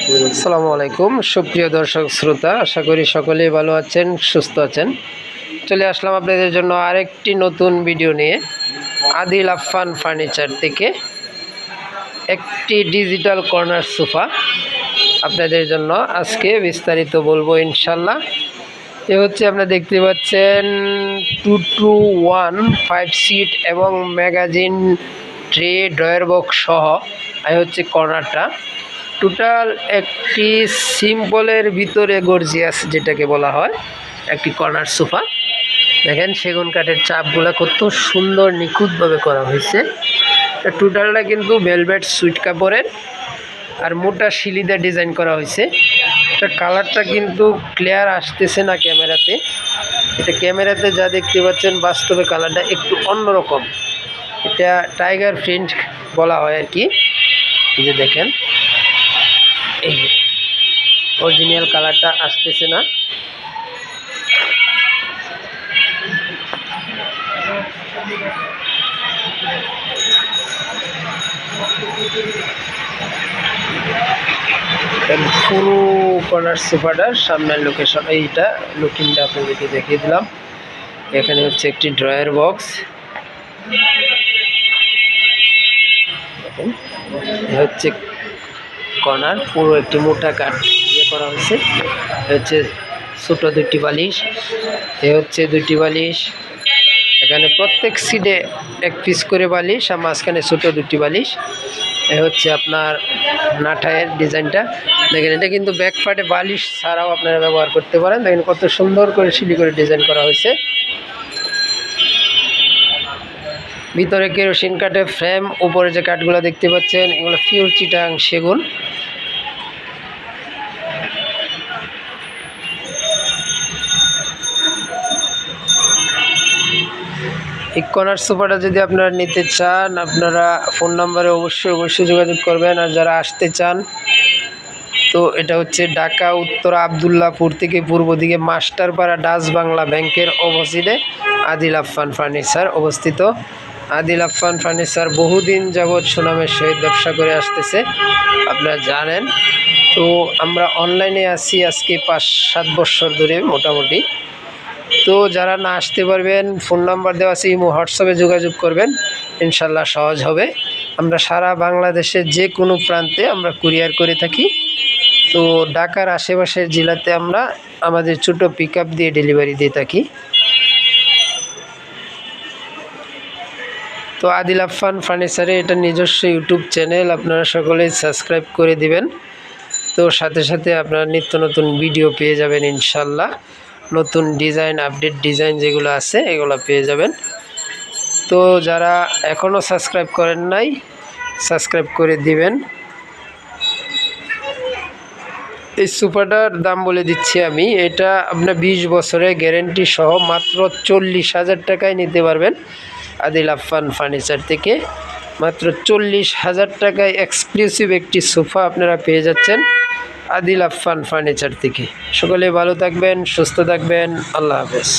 আসসালামু আলাইকুম সুপ্রিয় দর্শক শ্রোতা, আশা করি সকলেই ভালো আছেন, সুস্থ আছেন। চলে আসলাম আপনাদের জন্য আরেকটি নতুন ভিডিও নিয়ে। আদিল আফফান ফার্নিচার থেকে একটি ডিজিটাল কর্নার সোফা আপনাদের জন্য আজকে বিস্তারিত বলবো ইনশাল্লাহ। এ হচ্ছে আপনারা দেখতে পাচ্ছেন 2-to-1 5 সিট এবং ম্যাগাজিন ট্রে ড্রয়ার বক্স সহ এই হচ্ছে কর্নারটা। টোটাল একটি সিম্পলের ভিতরে গর্জিয়াস যেটাকে বলা হয় একটি কর্নার সোফা। দেখেন সেগুন কাঠের চাপগুলো কত সুন্দর নিখুঁতভাবে করা হয়েছে। টোটালটা কিন্তু ভেলভেট সুইট কাপড়ের আর মোটা শিলিদা ডিজাইন করা হয়েছে। এটা কালারটা কিন্তু ক্লিয়ার আসতেছে না ক্যামেরাতে, এটা ক্যামেরাতে যা দেখতে পাচ্ছেন বাস্তবে কালারটা একটু অন্যরকম। এটা টাইগার প্রিন্ট বলা হয় আর কি। এই যে দেখেন এই অরিজিনাল কালারটা আসতেছে না। পুরো কর্নার সোফাটার সামনের লোকেশন এইটা লুকিংটা আপনাদেরকে দেখিয়ে দিলাম। এখানে হচ্ছে একটি ড্রয়ার বক্স, হচ্ছে কর্নার পুরো একটি মোটা কাঠ দিয়ে করা হয়েছে। হচ্ছে ছোটো দুটি বালিশ, এ হচ্ছে দুটি বালিশ, এখানে প্রত্যেক সিটে এক পিস করে বালিশ আর মাঝখানে ছোটো দুটি বালিশ। এ হচ্ছে আপনার নাঠায়ের ডিজাইনটা দেখেন। এটা কিন্তু ব্যাক পার্টে বালিশ ছাড়াও আপনারা ব্যবহার করতে পারেন। দেখেন কত সুন্দর করে শিলি করে ডিজাইন করা হয়েছে। ভিতরে কেরোসিন কাঠের ফ্রেম, উপরে যে কাঠগুলো দেখতে পাচ্ছেন এগুলো পিওর চিটাং সেগুন। এই কর্নার সোফাটা যদি আপনারা নিতে চান, আপনারা ফোন নাম্বারে অবশ্যই যোগাযোগ করবেন। আর যারা আসতে চান তো এটা হচ্ছে ঢাকা উত্তরা আবদুল্লাপুর থেকে পূর্ব দিকে মাস্টারপাড়া ডাচ বাংলা ব্যাংকের অপোজিটে আদিল আফফান ফার্নিচার অবস্থিত। আদিল আফফান ফার্নিচার বহুদিন যাবৎ সুনামের সহিত ব্যবসা করে আসতেছে, আপনারা জানেন। তো আমরা অনলাইনে আছি আজকে 5-7 বছর ধরে মোটামুটি। তো যারা না আসতে পারবেন ফোন নাম্বার দেওয়া আছে, ইমো হোয়াটসঅ্যাপে যোগাযোগ করবেন, ইনশাল্লাহ সহজ হবে। আমরা সারা বাংলাদেশের যে কোনো প্রান্তে আমরা কুরিয়ার করে থাকি। তো ঢাকার আশেপাশের জেলাতে আমরা আমাদের ছোটো পিক আপ দিয়ে ডেলিভারি দিয়ে থাকি। তো আদিল আফফান ফার্নিচারে এটা নিজস্ব ইউটিউব চ্যানেল, আপনারা সকলেই সাবস্ক্রাইব করে দিবেন। তো সাথে সাথে আপনারা নিত্য নতুন ভিডিও পেয়ে যাবেন ইনশাল্লাহ। নতুন ডিজাইন, আপডেট ডিজাইন যেগুলো আছে এগুলো পেয়ে যাবেন। তো যারা এখনও সাবস্ক্রাইব করেন নাই সাবস্ক্রাইব করে দিবেন। এই সোফাটার দাম বলে দিচ্ছি আমি, এটা আপনার 20 বছরের গ্যারেন্টি সহ মাত্র 40,000 টাকায় নিতে পারবেন আদিল আফফান ফার্নিচার থেকে। মাত্র 40,000 টাকায় এক্সক্লুসিভ একটি সোফা আপনারা পেয়ে যাচ্ছেন আদিল আফফান ফার্নিচার থেকে। সকলে ভালো থাকবেন, সুস্থ থাকবেন, আল্লাহ হাফেজ।